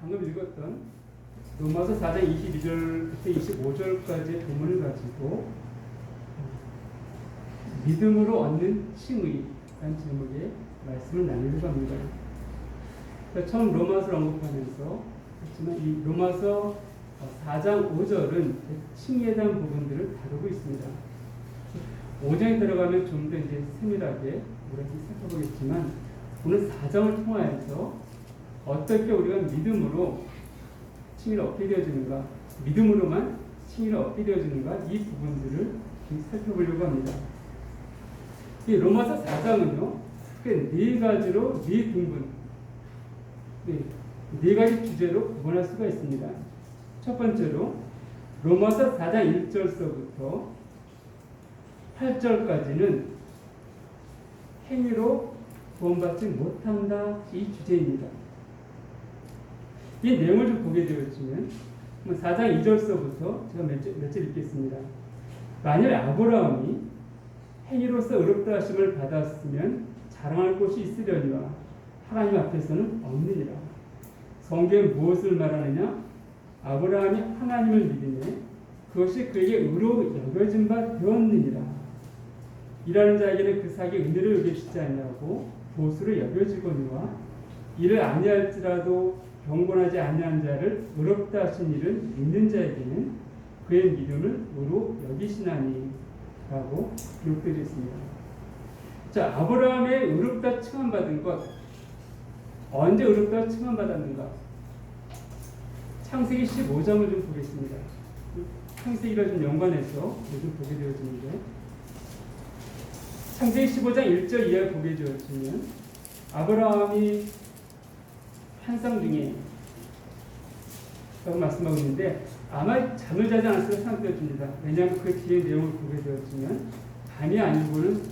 방금 읽었던 로마서 4장 22절부터 25절까지의 본문을 가지고 믿음으로 얻는 칭의라는 제목의 말씀을 나누려고 합니다. 그러니까 처음 로마서를 언급하면서 그렇지만 이 로마서 4장 5절은 칭의에 대한 부분들을 다루고 있습니다. 5장에 들어가면 좀 더 이제 세밀하게 우리가 살펴보겠지만 오늘 4장을 통하여서 어떻게 우리가 믿음으로 칭의를 얻게 되어지는가, 믿음으로만 칭의를 얻게 되어지는가, 이 부분들을 살펴보려고 합니다. 이 로마서 4장은요, 크게 네 가지로 네 등분, 네 가지 주제로 구분할 수가 있습니다. 첫 번째로 로마서 4장 1절서부터 8절까지는 행위로 구원받지 못한다, 이 주제입니다. 이 내용을 좀 보게 되었지만 4장 2절서부터 제가 몇 절 읽겠습니다. 만일 아브라함이 행위로서 의롭다 하심을 받았으면 자랑할 곳이 있으려니와 하나님 앞에서는 없느니라. 성경은 무엇을 말하느냐? 아브라함이 하나님을 믿으며 그것이 그에게 의로 여겨진 바 되었느니라. 일하는 자에게는 그 사기 은혜를 여기시지 아니하고 보수를 여겨지거니와 이를 아니할지라도 경건하지 아니한 자를 의롭다 하신 일은 믿는 자에게는 그의 믿음을 의로 여기시나니 라고 기록되어 있습니다. 자, 아브라함의 의롭다 칭함받은 것, 언제 의롭다 칭함받았는가? 창세기 15장을 좀 보겠습니다. 창세기가 좀 연관해서 좀 보게 되어지는데, 창세기 15장 1절 이하를 보게 되어지면 아브라함이 환상 중에 라고 말씀하고 있는데 아마 잠을 자지 않았을 때 생각되어집니다. 왜냐하면 그 뒤에 내용을 보게 되었지만 밤이 아니고는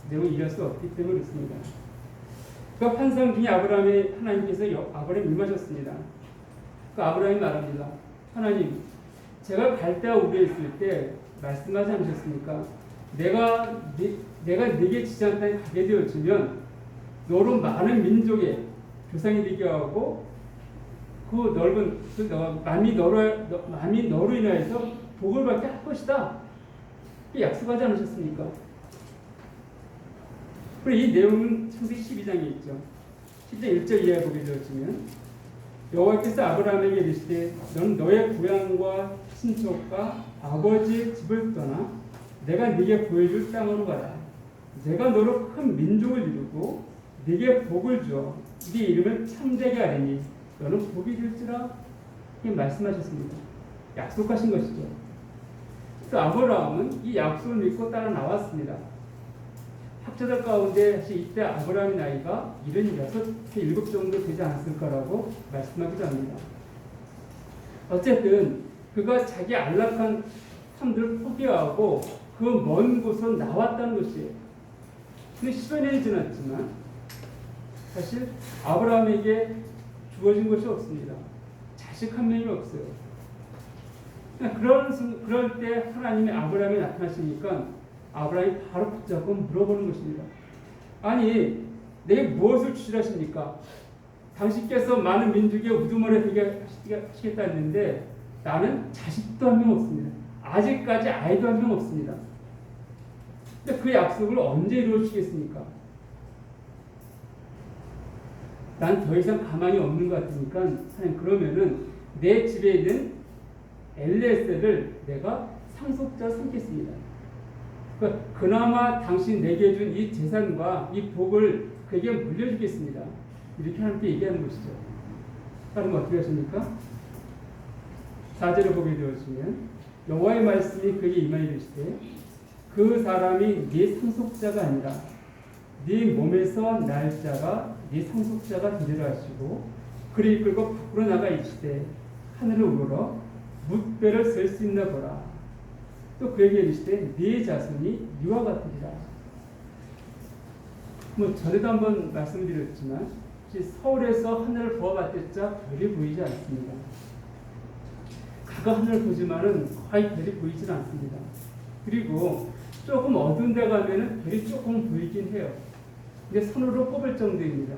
내용을 이해할 수 없기 때문에 그렇습니다. 그 환상 중에 하나님께서 아브라함을 임하셨습니다. 그 아브라함이 말합니다. 하나님, 제가 갈대아 우리에 있을 때 말씀하지 않으셨습니까? 내가 네게 지시한 땅에 가게 되어지면 너로 많은 민족의 조상이 되게 하고 그 넓은 만민이 너로 인하여서 복을 받게 할 것이다. 약속하지 않으셨습니까? 그리고 이 내용은 창세기 12장에 있죠. 10장 1절 이하에 보게 되어지면 여호와께서 아브라함에게 이르시되 너는 너의 고향과 친척과 아버지의 집을 떠나 내가 네게 보여줄 땅으로 가라. 내가 너로 큰 민족을 이루고 네게 복을 주어 네 이름을 참되게 하리니 너는 복이 될지라. 이렇게 말씀하셨습니다. 약속하신 것이죠. 그래서 아브라함은 이 약속을 믿고 따라 나왔습니다. 학자들 가운데 이때 아브라함의 나이가 76, 7 정도 되지 않았을까라고 말씀하기도 합니다. 어쨌든 그가 자기 안락한 삶들을 포기하고 그 먼 곳으로 나왔다는 것이에요. 근데 10여 년이 지났지만 사실 아브라함에게 주어진 것이 없습니다. 자식 한 명이 없어요. 그럴 때 하나님의 아브라함에 나타나시니까 아브라함이 바로 붙잡고 물어보는 것입니다. 아니, 내게 무엇을 주시라십니까? 당신께서 많은 민족의 우두머리 되게 하시겠다 했는데 나는 자식도 한 명 없습니다. 아직까지 아이도 한 명 없습니다. 근데 그 약속을 언제 이루어주시겠습니까? 난 더 이상 가망이 없는 것 같으니까 하나님, 그러면은 내 집에 있는 엘리에셀을 내가 상속자 삼겠습니다. 그러니까 그나마 당신 내게 준 이 재산과 이 복을 그에게 물려주겠습니다. 이렇게 하나님께 얘기하는 것이죠. 그러면 어떻게 하십니까? 4절을 보게 되었으면 여호와의 말씀이 그에게 임하여 이르시되 그 사람이 네 상속자가 아니라 네 몸에서 날 자가 네 상속자가 되리라 하시고 그를 이끌고 밖으로 나가 이르시되 하늘을 우러러 뭇배를 셀 수 있나 보라. 또 그에게 이르시되 네 자손이 이와 같으리라. 전에도 한번 말씀드렸지만 서울에서 하늘을 보아봤자 별이 보이지 않습니다. 가까 하늘을 보지만은 거의 별이 보이질 않습니다. 그리고 조금 어두운 데 가면은 별이 조금 보이긴 해요. 근데 손으로 꼽을 정도입니다.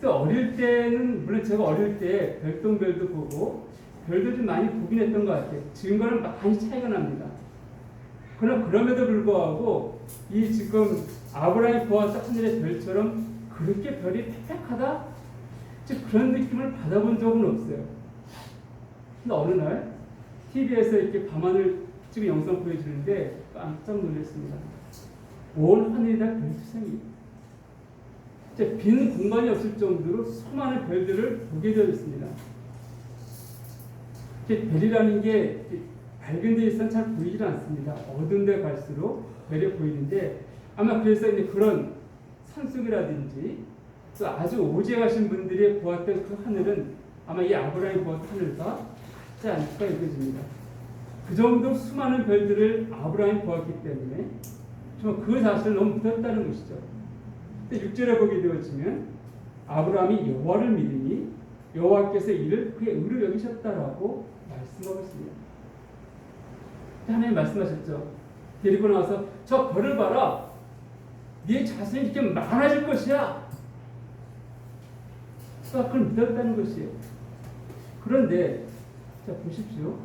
그때 어릴 때는 물론 제가 어릴 때 별똥별도 보고 별도 좀 많이 보긴 했던 것 같아요. 지금과는 많이 차이가 납니다. 그러나 그럼에도 불구하고 이 지금 아브라함이 보았던 하늘의 별처럼 그렇게 별이 빽빽하다? 즉 그런 느낌을 받아본 적은 없어요. 근데 어느 날 TV에서 이렇게 밤하늘 지금 영상 보여주는데 깜짝 놀랐습니다. 온 하늘이 다 별투성이. 빈 공간이 없을 정도로 수많은 별들을 보게 되었습니다. 별이라는 게 밝은 데에서는 잘 보이지 않습니다. 어두운 데 갈수록 별이 보이는데 아마 그래서 이제 그런 산속이라든지 또 아주 오지에 가신 분들이 보았던 그 하늘은 아마 이 아브라함이 보았던 하늘과 같지 않을까 여겨집니다. 그 정도 수많은 별들을 아브라함이 보았기 때문에 정말 그 사실을 너무 믿었다는 것이죠. 6절에 보게 되어지면 아브라함이 여호와를 믿으니 여호와께서 이를 그의 의로 여기셨다라고 말씀하고 있습니다. 하나님 말씀하셨죠. 데리고 나와서 저 별을 봐라. 네 자손이 이렇게 많아질 것이야. 그걸 믿었다는 것이에요. 그런데 자 보십시오.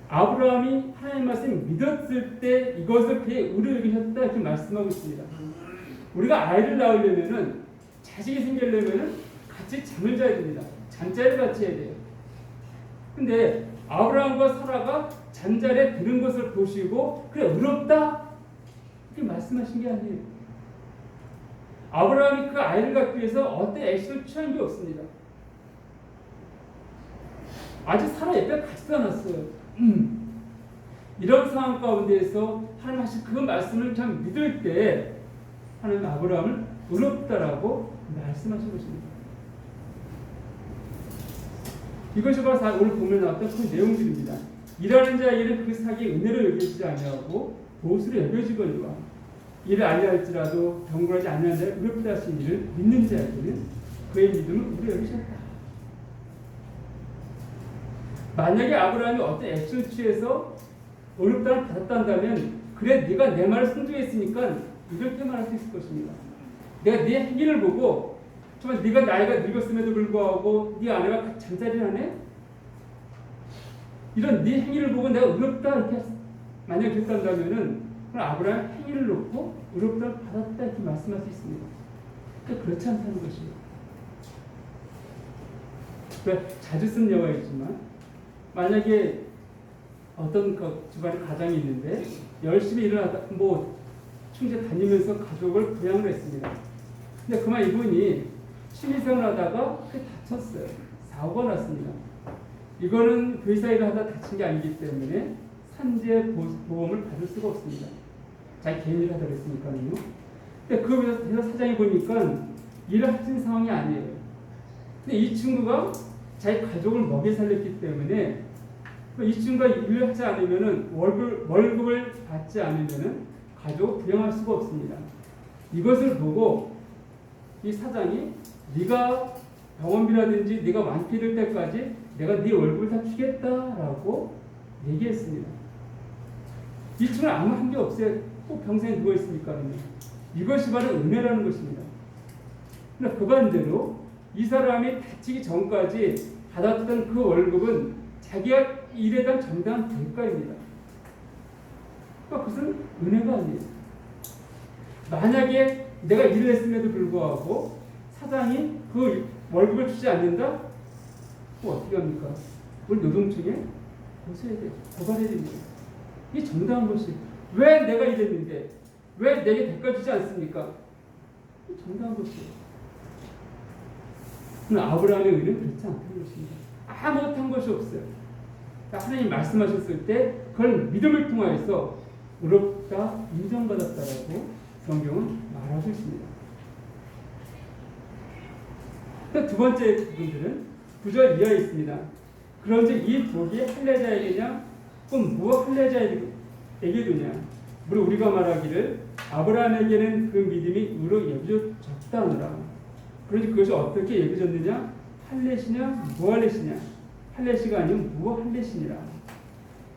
아브라함이 하나님 말씀을 믿었을 때 이것을 그의 의로 여기셨다 이렇게 말씀하고 있습니다. 우리가 아이를 낳으려면은 자식이 생기려면은 같이 잠을 자야 됩니다. 잠자리를 같이 해야 돼요. 근데 아브라함과 사라가 잠자리에 드는 것을 보시고 그래 의롭다 이렇게 말씀하신 게 아니에요. 아브라함이 그 아이를 갖기 위해서 어떤 액션을 취한 게 없습니다. 아직 사라 옆에 가지도 않았어요. 이런 상황 가운데에서 하나님 하신 그 말씀을 참 믿을 때 하나님 아브라함을 의롭다라고 말씀하신 것입니다. 이것이 바로 오늘 본문에 나왔던 그 내용들입니다. 일하는 자의 일은 그 사기의 은혜를 여기지 아니하고 보수를 여겨지거니와 이를 아니할지라도 경건하지 아니하는 자를 의롭다 하신 이를 믿는 자에게는 그의 믿음을 의로 여기셨다. 만약에 아브라함이 어떤 액션을 취해서 의롭다를 받았다면 그래 네가 내 말을 순종했으니까 이렇게 말할 수 있을 것입니다. 내가 네 행위를 보고 정말 네가 나이가 늙었음에도 불구하고 네 아내가 잠자리를 하네? 이런 네 행위를 보고 내가 의롭다 이렇게 만약에 됐다면은 아브라함 행위를 놓고 의롭다를 받았다 이렇게 말씀할 수 있습니다. 그렇지 않다는 것이에요. 자주 쓴 영화이지만 만약에 어떤 집안에 가장이 있는데 열심히 일하다 충제 다니면서 가족을 부양을 했습니다. 근데 그만 이분이 취미생활 하다가 다쳤어요. 사고가 났습니다. 이거는 회사 일을 하다 다친 게 아니기 때문에 산재 보험을 받을 수가 없습니다. 자기 개인 일을 하다 그랬으니까요. 근데 그 회사 사장이 보니까 일을 하신 상황이 아니에요. 근데 이 친구가 자기 가족을 먹여 살렸기 때문에 이 친구가 일을 하지 않으면은 월급을 받지 않으면은 가족을 부양할 수가 없습니다. 이것을 보고 이 사장이 네가 병원비라든지 네가 완쾌될 때까지 내가 네 월급을 다 주겠다라고 얘기했습니다. 이 친구는 아무 한 게 없어요. 꼭 평생에 누워 있으니까. 이것이 바로 은혜라는 것입니다. 그러나 그 반대로 이 사람이 다치기 전까지 받았던 그 월급은 자기가 일에 대한 정당한 대가입니다. 그것은 은혜가 아니에요. 만약에 내가 일을 했음에도 불구하고 사장이 그 월급을 주지 않는다? 어떻게 합니까? 우리 노동청에 고소해야 돼요. 고발해야 됩니다. 이게 정당한 것이 왜 내가 일했는데 왜 내게 대가 주지 않습니까? 이게 정당한 것이에요. 그러나 아브라함의 의는 그렇지 않다는 것입니다. 아무것도 한 것이 없어요. 하나님 말씀하셨을 때 그걸 믿음을 통하여서 의롭다 인정받았다라고 성경은 말하고 있습니다. 두 번째 부분들은 9절 이하에 있습니다. 그런즉 이 복이 할례자에게냐 혹은 무엇 할례자에게 두냐 무릇 우리가 말하기를 아브라함에게는 그 믿음이 의로 여겨졌다 하노라. 그런지 그것이 어떻게 여겨졌느냐 할례시냐 무할례시냐 할례시가 아니면 무할례시니라.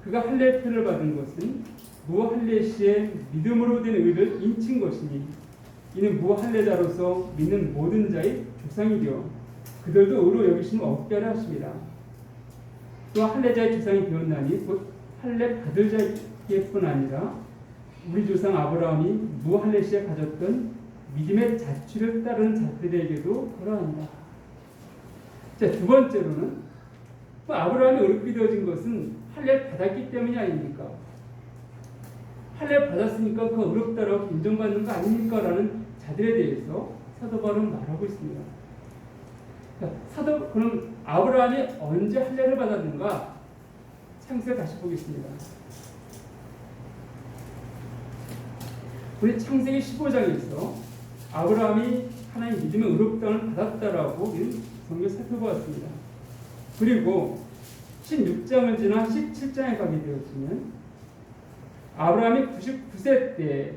그가 할례표를 받은 것은 무할례시의 믿음으로 된 의를 인친 것이니 이는 무할례자로서 믿는 모든 자의 조상이요 그들도 의로 여기심을 얻게 하려 하십니다. 또 할례자의 조상이 되었나니 곧 할례 받을 자에게뿐 아니라 우리 조상 아브라함이 무할례 시에 가졌던 믿음의 자취를 따르는 자들에게도 그러한다. 자, 두 번째로는 아브라함이 의롭게 되어진 것은 할례를 받았기 때문이 아닙니까? 할례를 받았으니까 그 의롭다라고 인정받는 거 아닙니까? 라는 자들에 대해서 사도 바울은 말하고 있습니다. 그럼 아브라함이 언제 할례를 받았는가? 창세기 다시 보겠습니다. 우리 창세기 15장에서 아브라함이 하나님 믿음의 의롭다함을 받았다라고 성경 살펴보았습니다. 그리고 16장을 지나 17장에 가게 되었으면 아브라함이 99세 때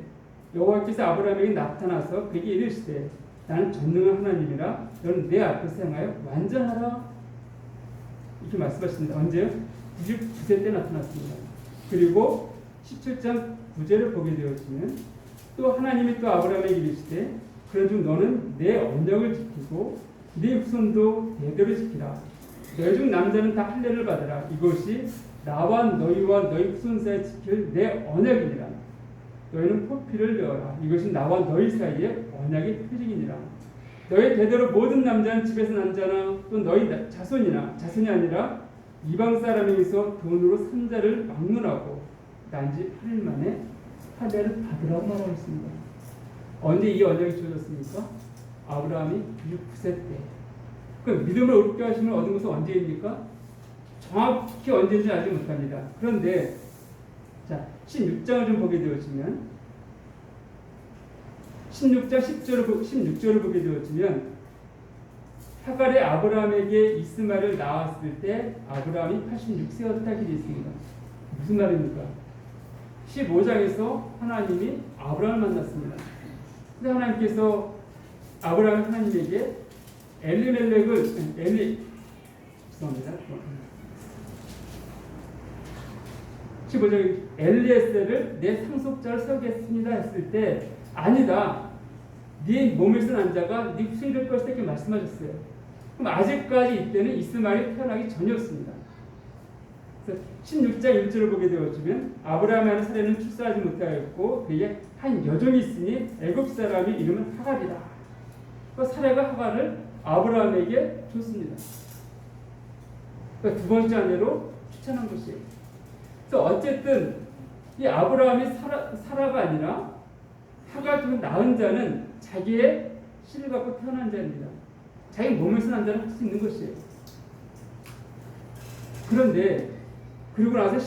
여호와께서 아브라함에게 나타나서 그에게 이르시되 나는 전능한 하나님이라 너는 내 앞에서 행하여 완전하라 이렇게 말씀하십니다. 언제요? 99세 때 나타났습니다. 그리고 17장 9절을 보게 되었으면 또 하나님이 또 아브라함에게 이르시되 그런즉 너는 내 언약을 지키고 네 후손도 대대로 지키라. 너희 중 남자는 다 할례를 받으라. 이것이 나와 너희와 너희 후손 사이에 지킬 내 언약이니라. 너희는 포피를 내어라. 이것이 나와 너희 사이에 언약의 표징이니라. 너희 대대로 모든 남자는 집에서 난 자나 또 너희 자손이 아니라 이방 사람에게서 돈으로 산 자를 막론하고 난지 8일 만에 할례를 받으라고 말하고 있습니다. 언제 이 언약이 주어졌습니까? 아브라함이 99세 때. 그 믿음을 의롭게 하심을 얻은 것은 언제입니까? 정확히 언제인지 알지 못합니다. 그런데 자 16장을 좀 보게 되어지면 16장 16절을 보게 되어지면 하갈이 아브라함에게 이스마엘을 낳았을 때 아브라함이 86세였다 이렇게 되어 있습니다. 무슨 말입니까? 15장에서 하나님이 아브라함을 만났습니다. 근데 하나님께서 하나님에게 죄송합니다. 15장 엘리에셀을 내 상속자를 세우겠습니다 했을 때 아니다. 네 몸에서 난 자가 네 후손이 될 것이다 이렇게 말씀하셨어요. 그럼 아직까지 이때는 이스마엘이 태어나기 전이었습니다. 16장 1절을 보게 되어지면 아브라함이 하는 사례는 출산하지 못하였고 그에게 한 여종이 있으니 애굽 사람의 이름은 하갈이다. 그 사례가 하갈을 아브라함에게 줬습니다. 두 번째 아내로 추천한 것이에요. 그래서 어쨌든 이 아브라함이 사라가 아니라 하갈 중 낳은 자는 자기의 씨를 갖고 태어난 자입니다. 자기 몸에서 난 자는 할 수 있는 것이에요. 그런데 그리고 나서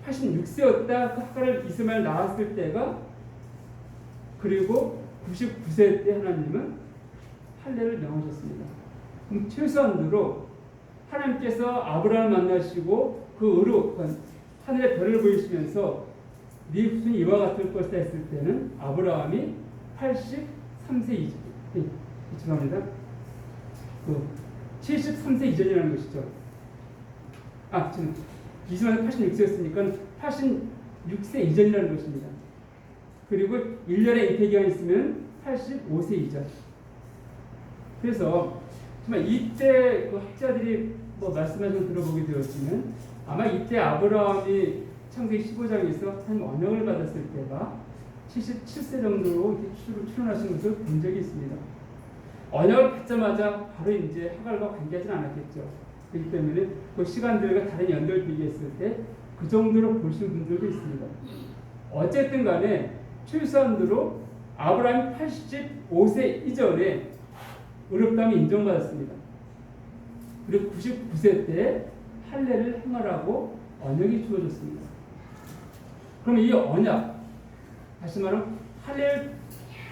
86세였다 그 하갈을 이스마엘 낳았을 때가 그리고 99세 때 하나님은 할례를 명하셨습니다. 그럼 최소한으로 하나님께서 아브라함을 만나시고 그 의로 하늘의 별을 보이시면서 네 후손이 이와 같을 것이다 했을 때는 아브라함이 83세 이전, 죄송합니다. 73세 이전이라는 것이죠. 지금 이스마엘 86세였으니까 86세 이전이라는 것입니다. 그리고 1년의 잉태기간이 있으면 85세 이전. 그래서 정말 이때 그 학자들이 말씀하신 걸 들어보게 되었지만 아마 이때 아브라함이 창세기 15장에서 하나님 언약을 받았을 때가 77세 정도로 출현하신 것을 본 적이 있습니다. 언약을 받자마자 바로 이제 하갈과 관계하지는 않았겠죠. 그렇기 때문에 그 시간들과 다른 연도를 비교했을 때 그 정도로 보신 분들도 있습니다. 어쨌든 간에 최소한으로 아브라함이 85세 이전에 의롭다함이 인정받았습니다. 그리고 99세 때 할례를 행하라고 언약이 주어졌습니다. 그럼 이 언약, 다시 말하면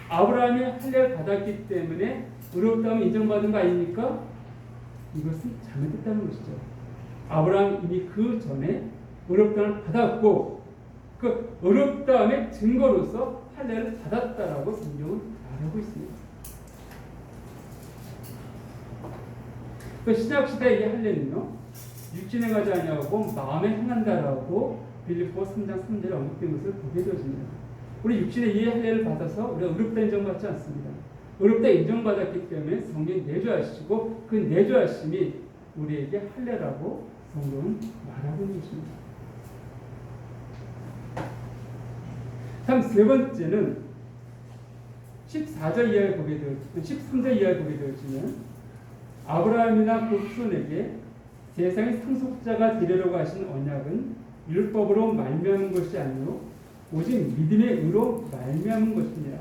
아브라함이 할례를 받았기 때문에 의롭다함을 인정받은 거 아닙니까? 이것은 잘못됐다는 것이죠. 아브라함이 이미 그 전에 의롭다함을 받았고 그 의롭다함의 증거로서 할례를 받았다라고 성경은 말하고 있습니다. 그 신약 시대의 이 할례는요, 육신에 가지 아니하고 마음에 행한다라고 빌립보 3장 3절에 언급된 것을 보게 되어집니다. 우리 육신의 이해 할례를 받아서 우리가 의롭다 인정받지 않습니다. 의롭다 인정받았기 때문에 성경이 내주하시고 그 내주하심이 우리에게 할례라고 성경은 말하고 있는 것입니다. 다음 세 번째는 14절 이하에 보게 되어지면 13절 이하에 보게 되어지면 아브라함이나 그 후손에게 세상의 상속자가 되려고 하신 언약은 율법으로 말미암은 것이 아니요 오직 믿음의 의로 말미암은 것입니다.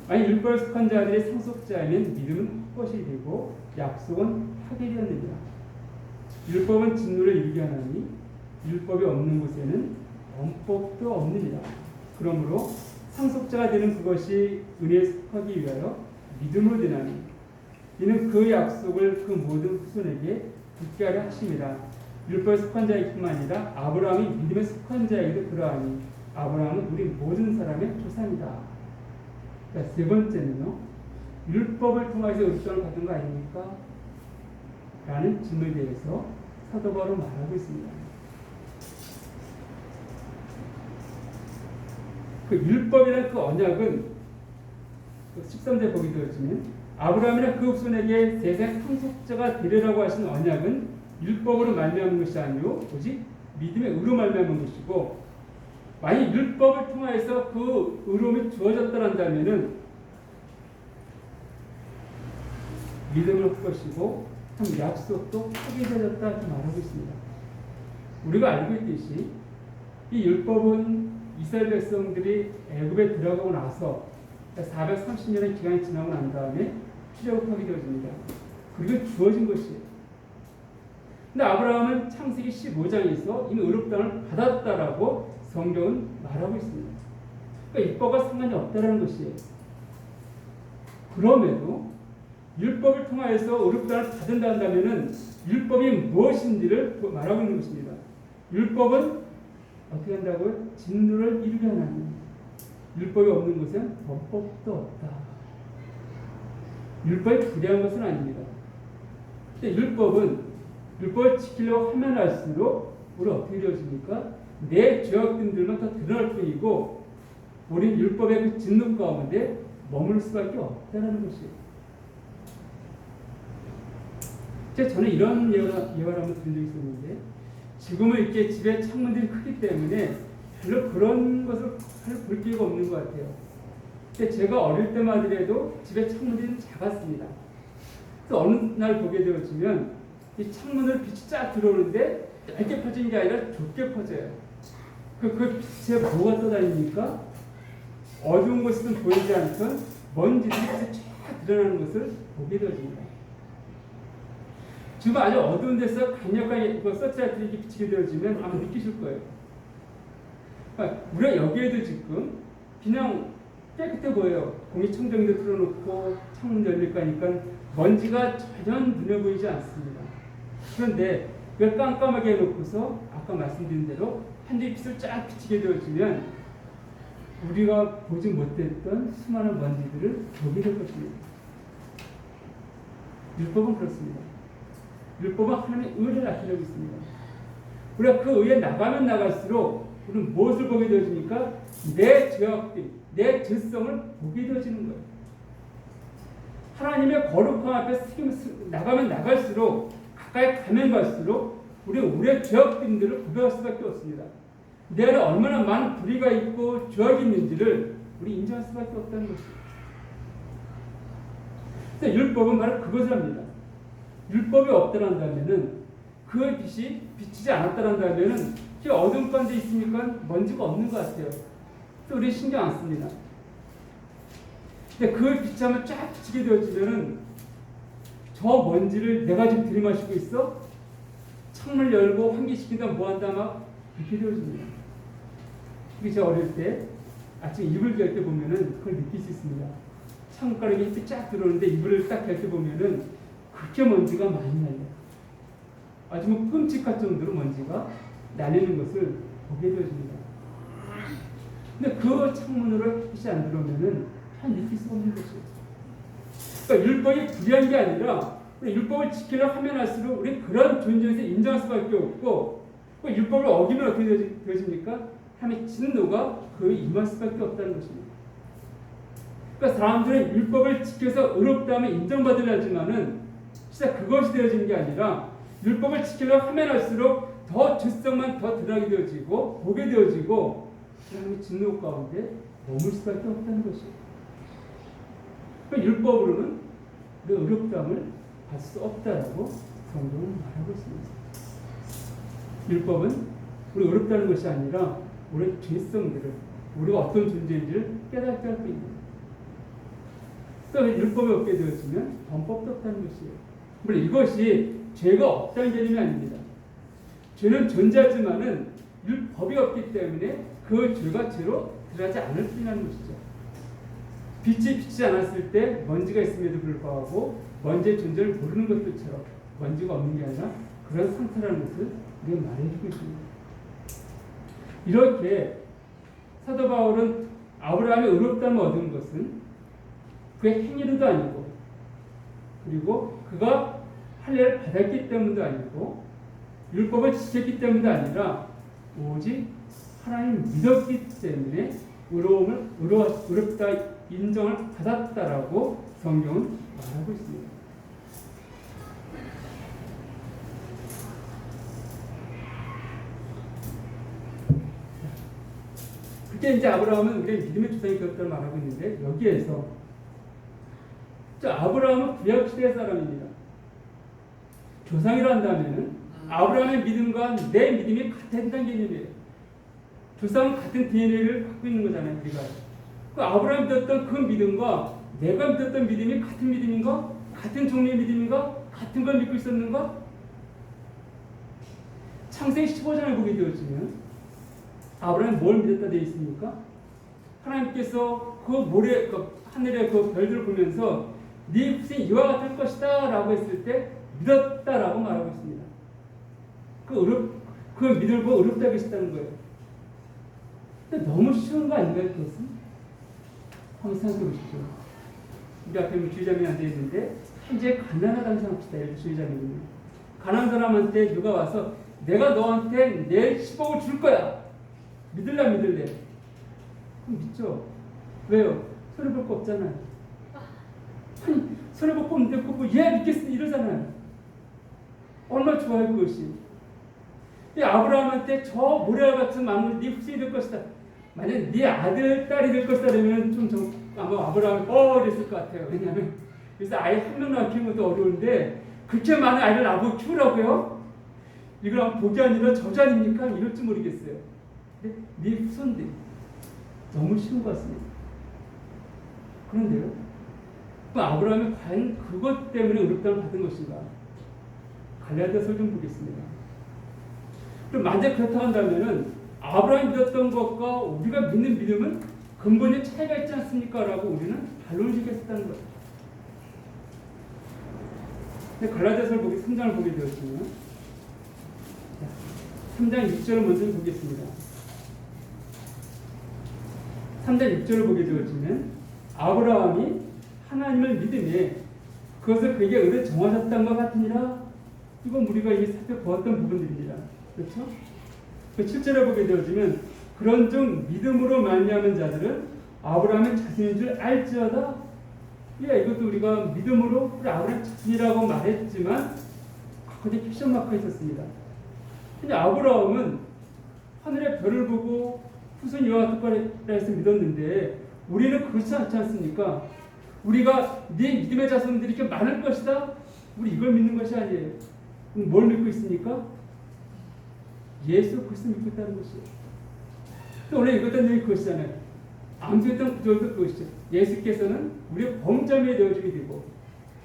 만약 율법에 속한 자들의 상속자이면 믿음은 헛것이 되고 약속은 파괴되었느니라. 율법은 진노를 이루게 하나니 율법이 없는 곳에는 범법도 없느니라. 그러므로 상속자가 되는 그것이 은혜에 속하기 위하여 믿음으로 되나니 이는 그 약속을 그 모든 후손에게 붙게 하려 하심이라. 율법에 속한 자이뿐만 아니라 아브라함이 믿음에 속한 자에게도 그러하니 아브라함은 우리 모든 사람의 조상이다. 그러니까 세 번째는요, 율법을 통해서 의롭다를 받은 거 아닙니까? 라는 질문에 대해서 사도 바울은 말하고 있습니다. 그 율법이라는 그 언약은 13절 보게 되었지만 아브라함이나 그 후손에게 세상 상속자가 되리라고 하신 언약은 율법으로 말미암은 것이 아니요 오직 믿음의 의로 말미암은 것이고, 만약 율법을 통하여서 그 의로움이 주어졌다라면은 믿음을 할 것이고 참 약속도 파괴되었다 이렇게 말하고 있습니다. 우리가 알고 있듯이 이 율법은 이스라엘 백성들이 애굽에 들어가고 나서 430년의 기간이 지나고 난 다음에 출애굽하게 되어집니다. 그리고 주어진 것이에요. 근데 아브라함은 창세기 15장에서 이미 의롭다함을 받았다라고 성경은 말하고 있습니다. 그러니까 율법과 상관이 없다라는 것이에요. 그럼에도 율법을 통하여서 의롭다함을 받은다 한다면은 율법이 무엇인지를 말하고 있는 것입니다. 율법은 어떻게 한다고요? 진노를 이루게 하나니 율법이 없는 곳엔 범법도 없다. 율법이 불의한 것은 아닙니다. 근데 율법을 지키려고 하면 할수록 우리 어떻게 되어집니까? 내 죄악들만 더 드러날 뿐이고 우리는 율법의 그 진노 가운데 머물 수밖에 없다는 것이에요. 저는 이런 예언을 한번 들은 적이 있었는데, 지금은 이렇게 집에 창문들이 크기 때문에 별로 그런 것을 볼 기회가 없는 것 같아요. 근데 제가 어릴 때만 하더라도 집에 창문들이 작았습니다. 그래서 어느 날 보게 되어지면 이 창문을 빛이 쫙 들어오는데 얇게 퍼지는 게 아니라 좁게 퍼져요. 그 빛에 뭐가 떠다니니까 어두운 곳은 보이지 않던 먼지들이 쫙 드러나는 것을 보게 되어집니다. 지금 아주 어두운 데서 강력하게 서치라이트를 비치게 되어지면 아마 느끼실 거예요. 그러니까 우리가 여기에도 지금 그냥 깨끗해 보여요. 공기청정기도 틀어놓고 창문 열릴까 하니까 먼지가 전혀 눈에 보이지 않습니다. 그런데 그걸 깜깜하게 해놓고서 아까 말씀드린 대로 한줄의 빛을 쫙 비치게 되어지면 우리가 보지 못했던 수많은 먼지들을 보게 될 것입니다. 율법은 그렇습니다. 율법은 하나님의 의를 나타내고 있습니다. 우리가 그 의에 나가면 나갈수록 우리는 무엇을 보게 되어집니까? 내 죄악들, 내 죄성을 보게 되어지는 거예요. 하나님의 거룩함 앞에 나가면 나갈수록, 가까이 가면 갈수록 우리의 죄악들을 구별할 수밖에 없습니다. 내 안에 얼마나 많은 불의가 있고 죄악이 있는지를 우리 인정할 수밖에 없다는 것입니다. 그래서 율법은 바로 그것을 합니다. 율법이 없더란다면은 그 빛이 비치지 않았더란다면은 그 어두운 가운데 있으니까 먼지가 없는 것 같아요. 또 우리 신경 안 씁니다. 근데 그 빛이 한번 쫙 비치게 되어지면은 저 먼지를 내가 지금 들이마시고 있어? 창문을 열고 환기시킨다 뭐한다 막 그렇게 되어집니다. 그게 제가 어릴 때 아침에 이불 열 때 보면은 그걸 느낄 수 있습니다. 창가락에 햇빛 쫙 들어오는데 이불을 딱 열 때 보면은 그렇게 먼지가 많이 날려요. 아주 뭐 끔찍할 정도로 먼지가 날리는 것을 보게 되어집니다. 근데 그 창문으로 햇빛이 안 들어오면은 잘 느낄 수가 없는 것이에요. 그러니까 율법이 불의한 게 아니라 우리 율법을 지키려고 하면 할수록 우리 그런 존재에서 인정할 수밖에 없고, 그 율법을 어기면 어떻게 되어집니까? 하나님의 진노가 그에 임할 수밖에 없다는 것입니다. 그러니까 사람들은 율법을 지켜서 의롭다함을 인정받으려 하지만은 진짜 그것이 되어지는 게 아니라 율법을 지키려고 하면 할수록 더 죄성만 더 드러나게 되어지고 보게 되어지고 하나님의 진노 가운데 머물 수밖에 없다는 것이에요. 그러니까 율법으로는 그 의롭다함을 받을 수 없다라고 성경은 말하고 있습니다. 율법은 우리 의롭다는 것이 아니라 우리의 죄성들을 우리가 어떤 존재인지를 깨닫게 할 뿐입니다. 또 율법이 없게 되어지면 범법도 없다는 것이에요. 물론 이것이 죄가 없다는 개념이 아닙니다. 죄는 존재하지만은 율법이 없기 때문에 그 죄가 죄로 드러나지 않을 뿐이라는 것이죠. 빛이 비치지 않았을 때 먼지가 있음에도 불구하고 먼지의 존재를 모르는 것들처럼 먼지가 없는 게 아니라 그런 상태라는 것을 우리가 말해주고 있습니다. 이렇게 사도 바울은 아브라함의 의롭다함을 얻은 것은 그의 행위로도 아니고 그리고 그가 할례를 받았기 때문도 아니고 율법을 지켰기 때문도 아니라 오직 하나님을 믿었기 때문에 의롭다 인정을 받았다라고 성경은 말하고 있습니다. 그때 이제 아브라함은 우리의 믿음의 조상이 되었다고 말하고 있는데 여기에서 아브라함은 구약시대의 사람입니다. 조상이라 한다면 아브라함의 믿음과 내 믿음이 같다는 개념이에요. 조상은 같은 DNA를 갖고 있는 거잖아요. 우리가. 그 아브라함이 믿었던 그 믿음과 내가 믿었던 믿음이 같은 믿음인가? 같은 종류의 믿음인가? 같은 걸 믿고 있었는가? 창세기 15장을 보게 되어지면 아브라함이 뭘 믿었다 되어 있습니까? 하나님께서 그 모래, 하늘의 그 별들을 보면서 네 후손이 이와 같을 것이다 라고 했을 때 믿었다라고 말하고 있습니다. 그 믿음을 보고 의롭다고 했다는 거예요. 근데 너무 쉬운 거 아닌가요, 그것은? 한번 생각해 보십시오. 우리 앞에 주의자명이 안 되어 있는데, 현재 가난하다는 생각합시다. 주의자명이. 가난한 사람한테 누가 와서 내가 너한테 내일 10억을 줄 거야. 믿을래? 그럼 믿죠. 왜요? 손해볼 거 없잖아요. 아니, 손해볼 거 없는데 그거 믿겠습니다. 이러잖아요. 얼마나 좋아요, 그것이. 이 아브라함한테 저 모래와 같은 만물 네 후손이 될 것이다. 만약 네 아들, 딸이 될 것이다 그러면 아마 아브라함이 이랬을 것 같아요. 왜냐하면 그래서 아이 한 명만 키우는 것도 어려운데 그렇게 많은 아이를 나보고 키우라고요? 이걸 복이 아니라 저주 아닙니까? 이럴지 모르겠어요. 근데 네 후손들 너무 쉬운 것 같습니다. 그런데요, 그럼 아브라함이 과연 그것 때문에 의롭다함을 받은 것인가? 갈라디아서 좀 보겠습니다. 그럼 만약 그렇다고 한다면은 아브라함이 믿었던 것과 우리가 믿는 믿음은 근본의 차이가 있지 않습니까? 라고 우리는 반론을 지켰다는 거예요. 근데 갈라디아서를 3장을 보게 되었으면 3장 6절을 먼저 보겠습니다. 3장 6절을 보게 되었으면 아브라함이 하나님을 믿음에 그것을 그에게 의로 정하셨던 것 같으니라. 이건 우리가 이미 살펴보았던 부분들입니다. 그렇죠? 그 7절에 보게 되어지면 그런즉 믿음으로 말미암은 자들은 아브라함의 자손인 줄 알지어다. 이것도 우리가 믿음으로 우리 아브라함 자손이라고 말했지만 거기에 캡션 마크가 있었습니다. 근데 아브라함은 하늘의 별을 보고 후손이 이와 같을 거라 해서 믿었는데 우리는 그렇지 않지 않습니까? 우리가 네 믿음의 자손들이 이렇게 많을 것이다. 우리 이걸 믿는 것이 아니에요. 그럼 뭘 믿고 있습니까? 예수 그리스도 믿고 있다는 것이에요. 또 오늘 읽었던 내용이 그것이잖아요. 암송했던 구절도 그것이죠. 예수께서는 우리의 범죄에 되어주게 되고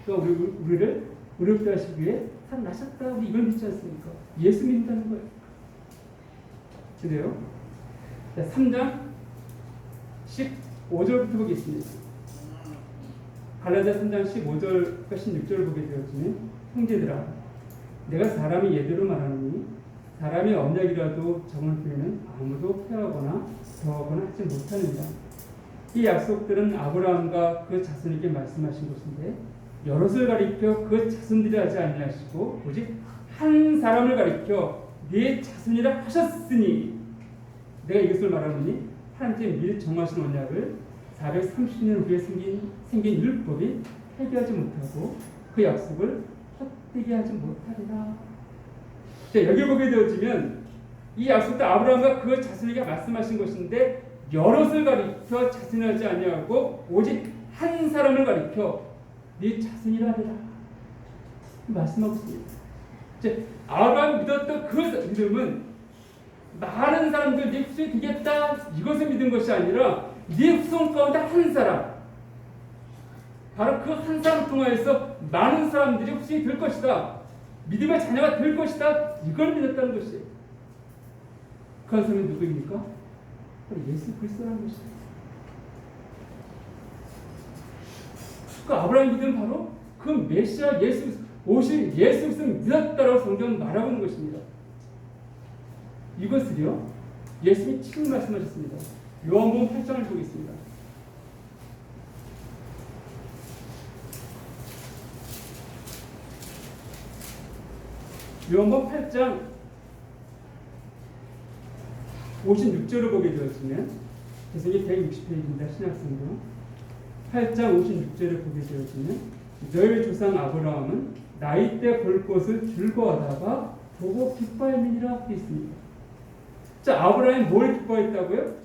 또 우리를 의롭다 하시기 위해 살아나셨다. 우리 이걸 믿지 않습니까? 예수 믿는다는 거예요. 그래요? 3장 15절부터 보겠습니다. 갈라디아 3장 15절과 16절을 보게 되었으면 형제들아 내가 사람이 예대로 말하노니 사람이 언약이라도 정을 피우면 아무도 폐하거나 더하거나 하지 못하느니라. 이 약속들은 아브라함과 그 자손에게 말씀하신 것인데 여럿을 가리켜 그 자손들이 하지 아니하시고 오직 한 사람을 가리켜 네 자손이라 하셨으니 내가 이것을 말하노니 하나님께서 미리 정하신 언약을 430년 후에 생긴 율법이 폐기하지 못하고 그 약속을 헛되게 하지 못하리라. 자, 여기 보게 되어지면 이 약속도 아브라함과 그 자손에게 말씀하신 것인데 여럿을 가리켜 자신하지 아니하고 오직 한 사람을 가리켜 네 자손이라 하리라 말씀하고 있습니다. 아브라함이 믿었던 그 믿음은 많은 사람들 네 후손이 되겠다 이것을 믿은 것이 아니라 네 후손 가운데 한 사람, 바로 그 한 사람 통하여서 많은 사람들이 후손이 될 것이다, 믿음의 자녀가 될 것이다, 이걸 믿었다는 것이에요. 그 한 사람이 누구입니까? 바로 예수 그리스도라는 것이에요. 그 아브라함이 믿은 바로 그 메시아 예수 오실 예수 그리스도를 믿었다라고 성경은 말하고 있는 것입니다. 이것을요 예수님이 친히 말씀하셨습니다. 요한복음 8장을 보겠습니다. 요한복음 8장 56절을 보게 되었으면 개성이 160페이지입니다. 신약성경 8장 56절을 보게 되었으면 너희 조상 아브라함은 나이 때 볼 것을 즐거워하다가 보고 기뻐함이니라 되어 있습니다. 자, 아브라함이 뭘 기뻐했다고요?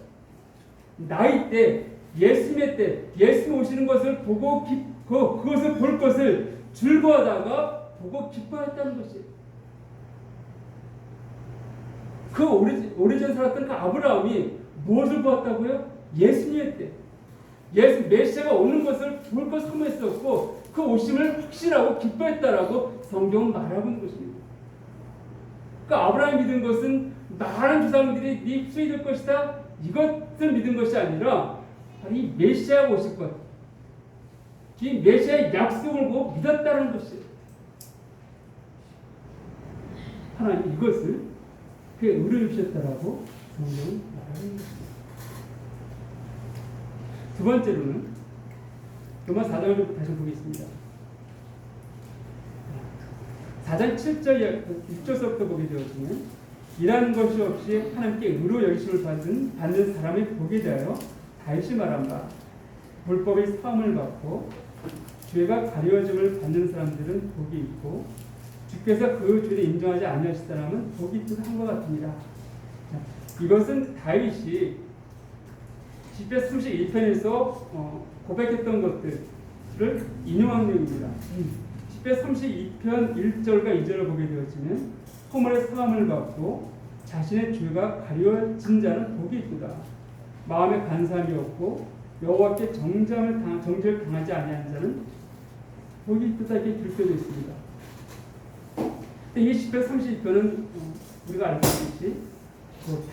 나이 때, 예수님의 때, 예수님 오시는 것을 보고 그것을 볼 것을 즐거워하다가 보고 기뻐했다는 것이에요. 그 오래전 살았던 그 아브라함이 무엇을 보았다고요? 예수님의 때, 예수 메시아가 오는 것을 볼 것 사모했었고 그 오심을 확신하고 기뻐했다라고 성경은 말하고 있는 것입니다. 그 아브라함이 믿은 것은 많은 조상들이 네 후손이 될 것이다 이것을 믿은 것이 아니라 이 메시아가 오실 것, 이 메시아의 약속을 보고 믿었다는 것이에요. 하나님 이것을 그의 의를 주셨다라고 성경은 말하고 있는 것입니다. 두 번째로는 로마 4장을 좀 다시 보겠습니다. 4장 7절 6절서부터 보게 되었으면 일하는 것이 없이 하나님께 의로 여기심을 받는 사람의 복에 대하여 다시 말한 바 불법의 사함을 받고 죄가 가려짐을 받는 사람들은 복이 있고 주께서 그 죄를 인정하지 아니하실 사람은 복이 있듯 한것 같으니라. 이것은 다윗이 시편 31편에서 고백했던 것들을 인용한 내용입니다. 시편 32편 1절과 2절을 보게 되었으면 허물의 사함을 받고 자신의 죄가 가려진 자는 복이 있도다. 마음에 간사함이 없고 여호와께 정죄를 당하지 아니한 자는 복이 있도다 이렇게 기록되어 있습니다. 이 시편 32편은 우리가 알고 있듯이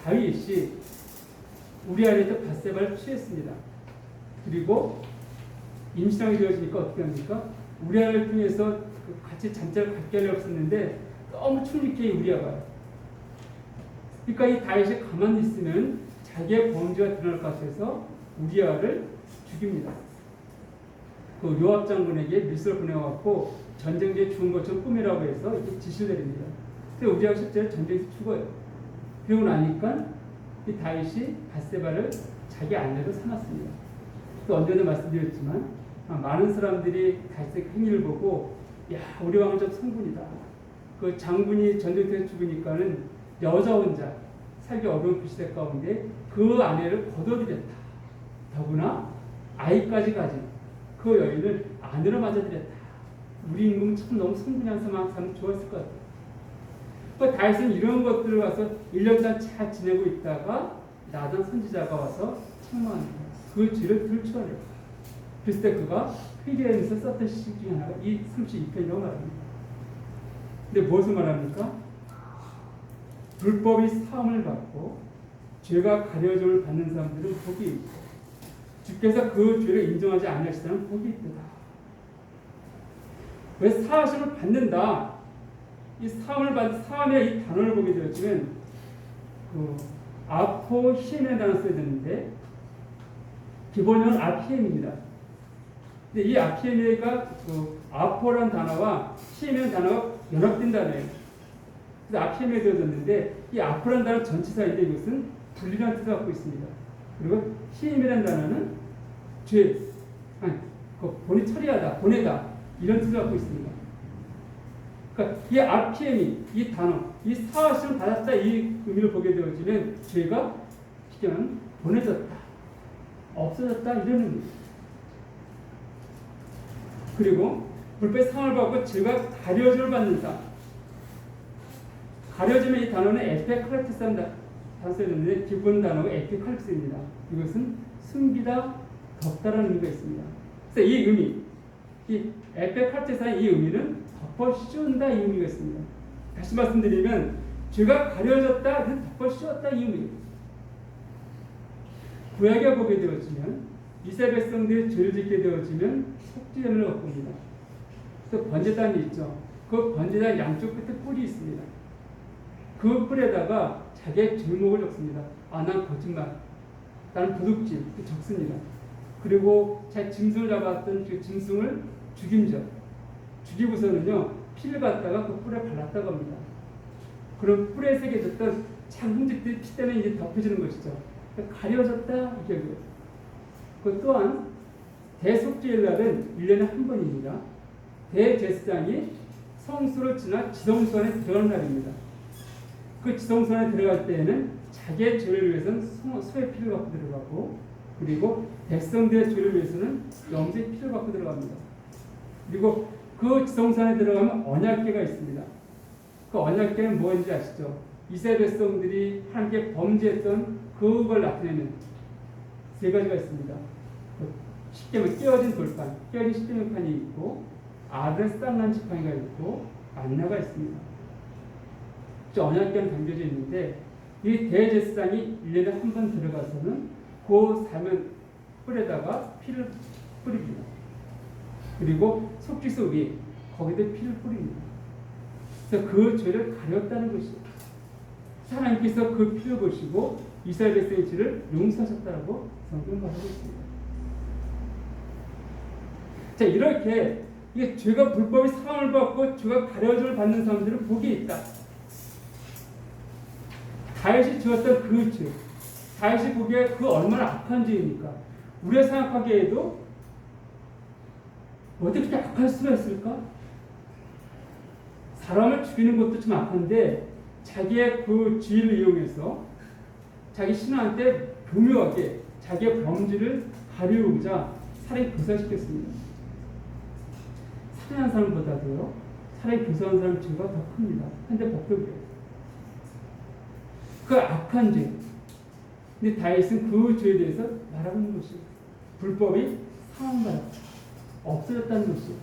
다윗이 우리아에서 밧세바를 취했습니다. 그리고 임신하게 되어지니까 어떻게 합니까? 우리아를 통해서 같이 잠자를 갖게 하려 없었는데 너무 충직해 우리아가. 그러니까 이 다윗이 가만히 있으면 자기의 범죄가 드러날 것 같아서 우리아를 죽입니다. 그 요압 장군에게 밀서를 보내갖고 전쟁에 죽은 것처럼 꿈이라고 해서 이렇게 지시를 내립니다. 근데 우리아가 실제로 전쟁에서 죽어요. 그러고 나니까 이 다윗이 밧세바를 자기 아내로 삼았습니다. 또 언제나 말씀드렸지만 많은 사람들이 다윗의 행위를 보고 야 우리 왕은 좀 성분이다. 그 장군이 전쟁터에서 죽으니까는 여자 혼자 살기 어려운 그 시대 가운데 그 아내를 거둬들였다. 더구나 아이까지 가진 그 여인을 아내로 맞아들였다. 우리 임금 참 너무 성분한 사람 좋았을 것 같아요. 그 다윗은 이런 것들을 와서 1년 동안 잘 지내고 있다가 나단 선지자가 와서 책망하는 거예요. 그 죄를 들추어내요. 그랬을 때 그가 회개하면서 썼던 시 중에 하나가 이 32편이라고 말합니다. 근데 무엇을 말합니까? 불법이 사함을 받고 죄가 가려짐을 받는 사람들은 복이 있고 주께서 그 죄를 인정하지 아니하시다는 복이 있다. 왜 사하심을 받는다? 이 사함을 받는 사함의 이 단어를 보게 되었지만 그 아포히엠이라는 단어 써야 되는데 기본형은 아피엠입니다. 근데 이 아피엠이가 그 아포라는 단어와 히엠이라는 단어가 연합된 단어예요. 그래서 아피엠이 되어졌는데 이 아포라는 단어 전치사인데 이것은 분리라는 뜻을 갖고 있습니다. 그리고 희임이라는 단어는 죄, 본이 처리하다, 보내다 이런 뜻을 갖고 있습니다. 그러니까 이 RPM이 이 단어, 이 사하심을 받았다 이 의미를 보게 되어지면 죄가 그냥 보내졌다, 없어졌다 이런 의미입니다. 그리고 불법의 상을 받고 죄가 가려짐을 받는다. 가려짐의 이 단어는 에페칼리스라는 단어가 있는데 기본 단어가 에피칼리스입니다. 이것은 숨기다, 덮다라는 의미가 있습니다. 그래서 이 의미, 이 에페칼리스의 이 의미는 덮어 씌운다 이 의미가 있습니다. 다시 말씀드리면 죄가 가려졌다, 덮어 씌웠다 이 의미입니다. 구약에 보게 되어지면 이스라엘 백성들이 죄를 짓게 되어지면 속죄제를 갖고 옵니다. 또 번제단이 있죠. 그 번제단 양쪽 끝에 뿔이 있습니다. 그 뿔에다가 자기의 죄목을 적습니다. 난 거짓말, 나는 도둑질 적습니다. 그리고 자기 짐승을 잡았던 그 짐승을 죽이고서는요 피를 갖다가 그 뿔에 발랐다고 합니다. 그럼 뿔에 새겨졌던 작은 흠집들이 피 때문에 이제 덮여지는 것이죠. 가려졌다 이게 그래요. 그 또한 대속죄일날은 1년에 한 번입니다. 대제사장이 성소를 지나 지성소 안에 들어가는 날입니다. 그 지성소 안에 들어갈 때에는 자기의 죄를 위해서는 소의 피를 갖고 들어가고, 그리고 백성들의 죄를 위해서는 염소의 피를 갖고 들어갑니다. 그리고 그 지성소 안에 들어가면 언약궤가 있습니다. 그 언약궤는 뭐인지 아시죠? 이스라엘 백성들이 하나님께 범죄했던 그걸 나타내는 세 가지가 있습니다. 십계명, 깨어진 돌판, 깨어진 십계명판이 있고, 아들의 쌍난 지팡이가 있고, 만나가 있습니다. 언약궤는 담겨져 있는데, 이 대제사장이 1년에 한 번 들어가서는 그 사면 뿔에다가 피를 뿌립니다. 그리고 속죄소 위에 거기다 피를 뿌립니다. 그래서 그 죄를 가렸다는 것이죠. 하나님께서 그 피를 보시고 이스라엘 백성의 죄를 용서하셨다고 성경은 말하고 있습니다. 자, 이렇게 이게 죄가 불법의 사함을 받고 죄가 가려짐을 받는 사람들은 복이 있다. 다윗이 지었던 그 죄, 다윗이 보기에 그 얼마나 악한 죄입니까? 우리가 생각하기에도 어떻게 그렇게 악할 수가 있을까? 사람을 죽이는 것도 좀 악한데 자기의 그 지위를 이용해서 자기 신하한테 교묘하게 자기의 범죄를 가리우고자 살인 교사시켰습니다. 살인한 사람보다도요, 살인 교사한 사람 죄가 더 큽니다. 현대 법도 그래요. 그 악한 죄. 근데 다윗은 그 죄에 대해서 말하고 있는 것이에요. 불법이 사망받았다, 없어졌다는 것이에요.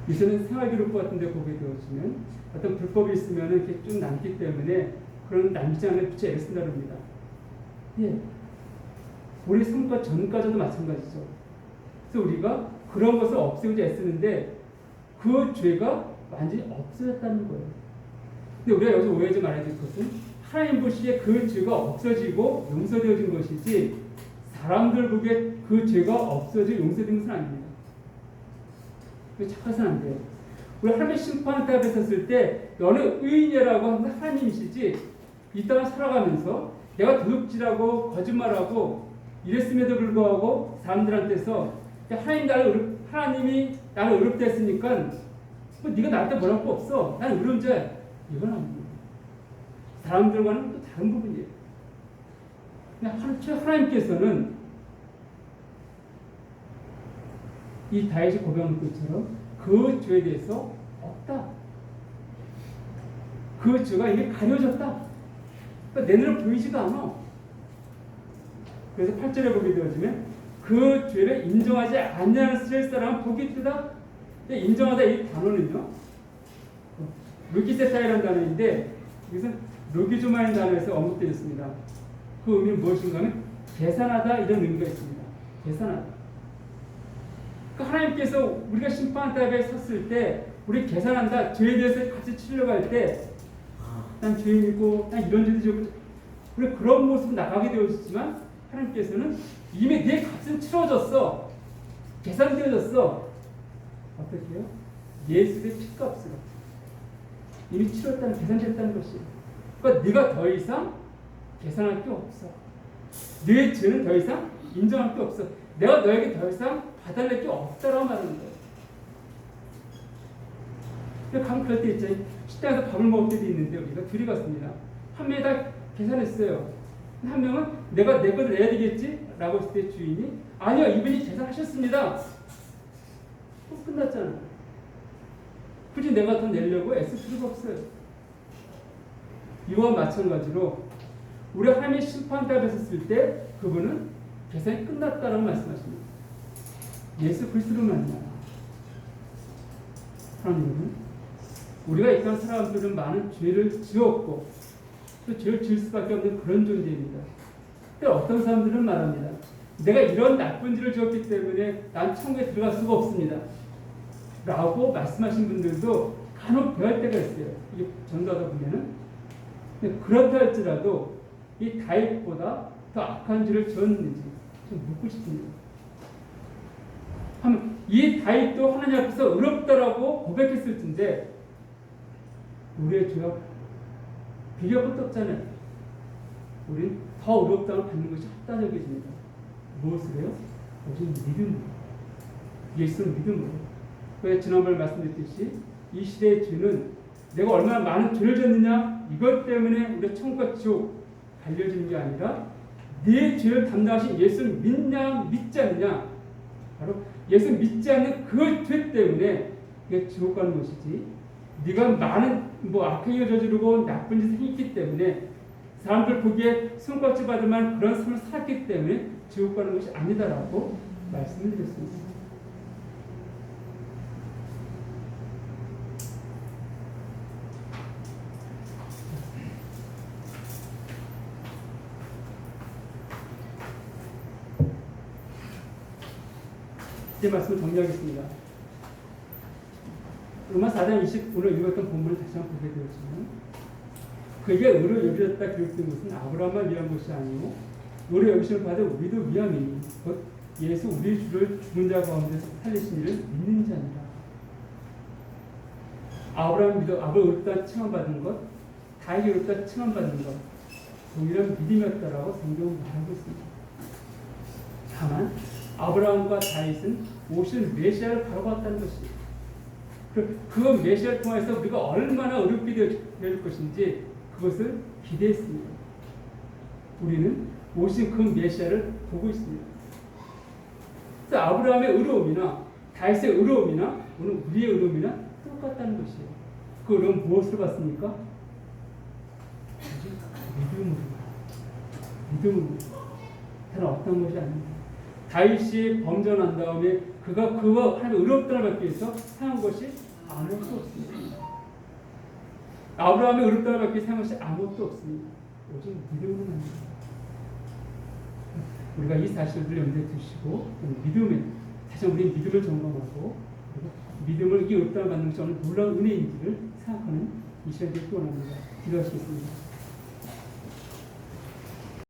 요새는 생활기록부 같은 데 보게 되어지면 어떤 불법이 있으면 이렇게 쭉 남기 때문에 그런 남기지 않은 빛에 애를 쓴다고 합니다. 예. 우리 성과 전까지도 마찬가지죠. 그래서 우리가 그런 것을 없애고자 애쓰는데 그 죄가 완전히 없어졌다는 거예요. 근데 우리가 여기서 오해하지 말아야 될 것은 하나님 보시기에 그 죄가 없어지고 용서되어진 것이지 사람들 보기에 그 죄가 없어지고 용서된 것은 아닙니다. 착각해서는 안 돼요. 우리 하나님의 심판 앞에 섰을 때 너는 의인이라고 하는 하나님이시지, 이 땅을 살아가면서 내가 도둑질하고 거짓말하고 이랬음에도 불구하고 사람들한테서 하나님이 나를 의롭다 했으니까 뭐 네가 나한테 뭐랄 거 없어, 난 의로운 자야, 이건 아닙니다. 사람들과는 또 다른 부분이에요. 하나님께서는 이 다윗이 고백한 것처럼 그 죄에 대해서 없다. 그 죄가 이미 가려졌다. 그러니까 내 눈에 보이지가 않아. 그래서 8절에 보게 되어지면 그 죄를 인정하지 않냐는 쓰실 사람은 복이 있다. 인정하다 이 단어는요, 루기세타이라는 단어인데 이것은 루기주마인 단어에서 언급되었습니다. 그 의미는 무엇인가 하면 계산하다 이런 의미가 있습니다. 계산하다. 그러니까 하나님께서 우리가 심판대에 섰을 때 우리 계산한다, 죄에 대해서 같이 치려고 할 때 난 죄인이고 난 이런 죄도 지고 우리 그런 모습으로 나가게 되었지만 하나님께서는 이미 내 값은 치러졌어, 계산되어졌어. 어떻게 해요? 예수의 피값으로 이미 치렀다는, 계산됐다는 것이에요. 그러니까 네가 더 이상 계산할 게 없어. 네 죄는 더 이상 인정할 게 없어. 내가 너에게 더 이상 받아낼 게 없다라고 말하는 거예요. 가끔 그럴 때 있죠. 식당에서 밥을 먹을 때도 있는데 우리가 둘이 갔습니다. 한 명이 다 계산했어요. 한 명은 내가 내 것을 내야 되겠지? 라고 했을 때 주인이 아니요, 이분이 계산하셨습니다. 또 끝났잖아. 굳이 내가 더 내려고 애쓸 필요가 없어요. 이와 마찬가지로 우리 하나님의 심판대 앞에 섰을 때 그분은 계산이 끝났다라고 말씀하십니다. 예수 그리스도로 말미암아. 하나님은 우리가 이 땅 사람들은 많은 죄를 지었고 또 죄를 지을 수밖에 없는 그런 존재입니다. 근데 어떤 사람들은 말합니다. 내가 이런 나쁜 죄를 지었기 때문에 난 천국에 들어갈 수가 없습니다. 라고 말씀하신 분들도 간혹 배울 때가 있어요. 이게 전도하다 보면은. 그렇다 할지라도 이 다윗보다 더 악한 죄를 지었는지 좀 묻고 싶습니다. 이 다윗도 하나님 앞에서 의롭다라고 고백했을 텐데 우리의 죄가 비교 것도 없잖아요. 우린 더 의롭다고 받는 것이 합당하겠습니다. 무엇을 해요? 오직 믿음으로. 예수는 믿음으로. 왜 지난번에 말씀드렸듯이 이 시대의 죄는 내가 얼마나 많은 죄를 졌느냐 이것 때문에 우리가 천국과 지옥 달려지는 게 아니라 네 죄를 담당하신 예수를 믿냐 믿지 않느냐 바로 예수 믿지 않는 그 죄 때문에 네가 지옥 가는 것이지 네가 많은 악한 일을 저지르고 나쁜 짓을 했기 때문에 사람들 보기에 손꼽지 받을 만한 그런 삶을 살았기 때문에 지옥 가는 것이 아니다라고 말씀을 드렸습니다. 제 말씀을 정리하겠습니다. 로마 4장 20 오늘 읽었던 본문을 다시 한번 보게 되었지만 그에게 의로 여겨졌다 기록된 것은 아브라함만 위한 것이 아니고 의로 여기심을 받아 우리도 위함이니 곧 예수 우리 주를 죽은 자 가운데서 살리신 이를 믿는 자니라. 아브라함 의롭다 칭함받은 것, 다윗이 의롭다 칭함받은 것 동일한 믿음이었다라고 성경은 말하고 있습니다. 다만 아브라함과 다윗은 오실 메시아를 바로 봤다는 것입니다. 그 메시아를 통해서 우리가 얼마나 어렵게 되어질 것인지 그것을 기대했습니다. 우리는 오신 그 메시아를 보고 있습니다. 그래서 아브라함의 의로움이나 다윗의 의로움이나 오늘 우리의 의로움이나 똑같다는 것이에요. 그 의로움 무엇으로 봤습니까? 믿음으로. 다른 어떤 것이 아닙니다. 다윗이 범죄한 다음에 그가 하나님의 의롭다를 받기 위해서 행한 것이 아무것도 없습니다. 아브라함의 의롭다를 받기 위해서 행한 것이 아무것도 없습니다. 오직 믿음으로 합니다. 우리가 이 사실들을 염두에 두시고 믿음에 다시 우리 믿음을 점검하고 그리고 믿음을 이 의롭다를 받는 것이 어느 놀라운 은혜인지를 생각하는 이 시간이 되기 원합니다. 기도하시겠습니다.